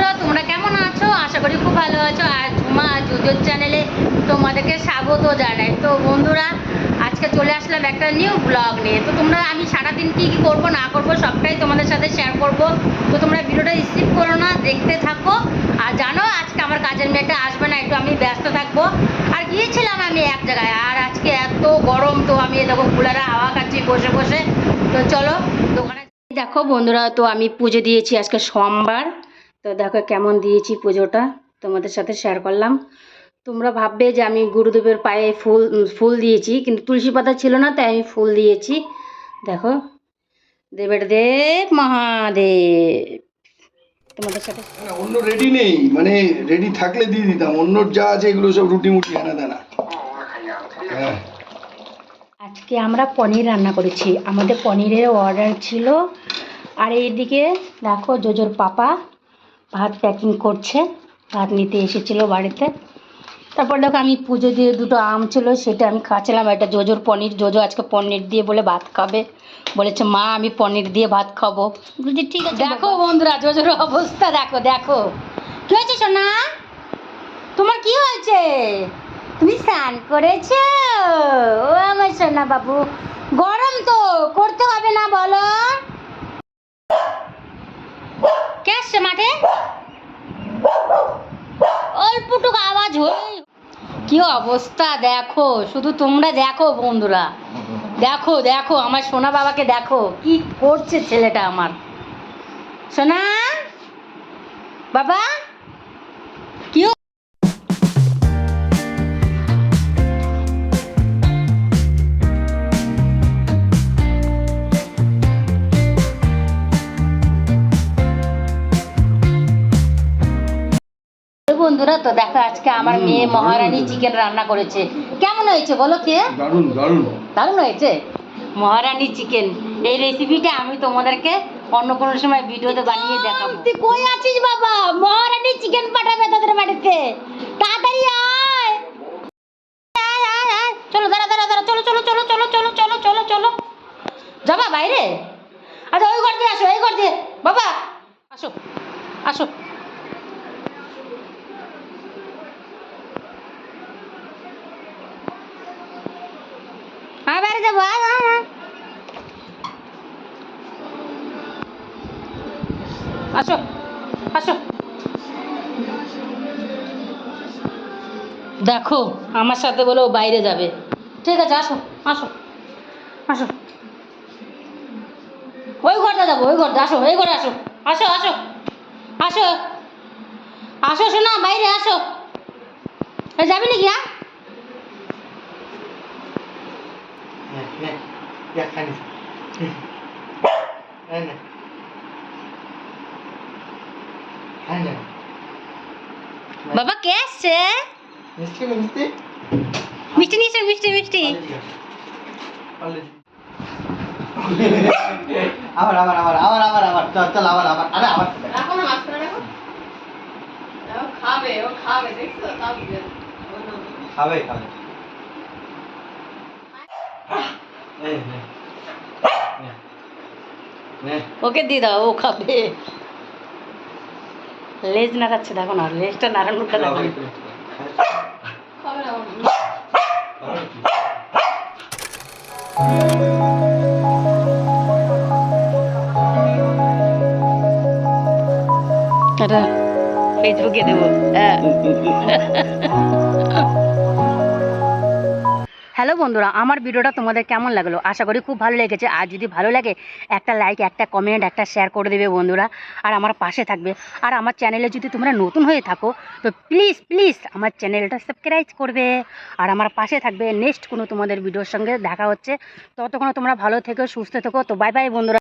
বন্ধুরা, তোমরা কেমন আছো? আশা করি খুব ভালো আছো। আর ঝুমা জুজোর চ্যানেলে তোমাদেরকে স্বাগত জানাই। তো বন্ধুরা, আজকে চলে আসলাম একটা নিউ ব্লগ নিয়ে। তো তোমরা আমি সারাদিন কী কী করবো না করবো সবটাই তোমাদের সাথে শেয়ার করব। তো তোমরা ভিডিওটা স্কিপ করো না, দেখতে থাকো। আর জানো আজকে আমার কাজের মেয়েটা আসবে না, একটু আমি ব্যস্ত থাকবো। আর গিয়েছিলাম আমি এক জায়গায়, আর আজকে এত গরম, তো আমি দেখো কুলারে হাওয়া খাচ্ছি বসে বসে। তো চলো দোকানে। দেখো বন্ধুরা, তো আমি পুজো দিয়েছি আজকে সোমবার। তো দেখো কেমন দিয়েছি পুজোটা, তোমাদের সাথে শেয়ার করলাম। তোমরা ভাববে যে আমি গুরুদেবের পায়ে ফুল দিয়েছি, কিন্তু তুলসী পাতা ছিল না, তাই আমি ফুল দিয়েছি। দেখো, দেবের দেব মহাদেব। তোমাদের সাথে অন্য রেডি নেই, মানে রেডি থাকলে দিয়ে দিতাম। অন্য যা আছে এগুলো সব রুটি মুটি আনা দানা। হ্যাঁ, আজকে আমরা পনির রান্না করেছি, আমাদের পনিরের অর্ডার ছিল। আর এইদিকে দেখো জোজোর পাপা ভাত প্যাকিং করছে, ভাত নিতে এসেছিলো বাড়িতে। তারপর দেখো আমি পুজো দিয়ে দুটো আম ছিল, সেটা আমি খাচ্ছিলাম। এটা জোজোর পনির, জোজো আজকে পনির দিয়ে বলে ভাত খাবে, বলেছে মা আমি পনির দিয়ে ভাত খাবো। বলছি ঠিক আছে। দেখো বন্ধুরা, জোজোর অবস্থা দেখো, দেখো কি হয়েছে সোনা, তোমার কি হয়েছে? তুমি স্নান করেছো? ও আমার সোনা বাবু, গরম তো করতে হবে না বলো? কে আসছে মাঠে? অল্পটুকু আওয়াজ হই। কি অবস্থা দেখো, শুধু তোমরা দেখো বন্ধুরা, দেখো দেখো আমার সোনা বাবাকে দেখো কি করছে ছেলেটা আমার। সোনা বাবা কি বন্ধুরা, তো দেখো আজকে আমার মেয়ে মহারানী চিকেন রান্না করেছে। কেমন হয়েছে বলো? কে দারুণ দারুণ দারুণ হয়েছে মহারানী চিকেন। এই রেসিপিটা আমি তোমাদেরকে অন্য কোনো সময় ভিডিওতে বানিয়ে দেখাবো। তুই কই আছিস বাবা? মহারানী চিকেন পাঠাবে তোদের বাড়িতে, তাড়াতাড়ি আয়। আয় আয় আয়, চলো দাঁড়া দাঁড়া দাঁড়া, চলো চলো চলো চলো চলো চলো চলো চলো, যাবা বাইরে? আচ্ছা ওই ঘর দিয়ে আসো, এই ঘর দিয়ে বাবা আসো আসো। হ্যাঁ বাইরে যাবো, আয় আয় আয়। আসো আসো। দেখো আমার সাথে বলে ও বাইরে যাবে। ঠিক আছে আসো আসো আসো, ওই ঘরটা যাবো, ওই ঘরটা আসো, এই ঘরে আসো আসো আসো আসো আসো শোনা, বাইরে আসো। যাবি নাকি? বাবা কে আসছে? মিষ্টি নিয়েছে, মিষ্টি মিষ্টি। আবার আবার আবার আবার আবার আবার চল চল আবার আবার আরে আবার রাখো না, মাঝখানে রাখো। ও খাবে, ও খাবে, দেখছো? তাও দিবে। খাবে খাবে এই নে নে নে ওকে দিয়ে দাও, ও খাবে। লেজ নাড়াচ্ছে, দেখো না লেজটা নাড়ানোটা দেখো। খাবে না ওর। এটা ফেসবুকে দেবো। হ্যাঁ। হ্যালো বন্ধুরা, আমার ভিডিওটা তোমাদের কেমন লাগলো? আশা করি খুব ভালো লেগেছে। আর যদি ভালো লাগে একটা লাইক, একটা কমেন্ট, একটা শেয়ার করে দেবে বন্ধুরা। আর আমার পাশে থাকবে। আর আমার চ্যানেলে যদি তোমরা নতুন হয়ে থাকো তো প্লিজ প্লিজ আমার চ্যানেলটা সাবস্ক্রাইব করবে আর আমার পাশে থাকবে। নেক্সট কোনো তোমাদের ভিডিওর সঙ্গে দেখা হচ্ছে, ততক্ষণ তোমরা ভালো থেকো, সুস্থ থেকো। তো বাই বাই বন্ধুরা।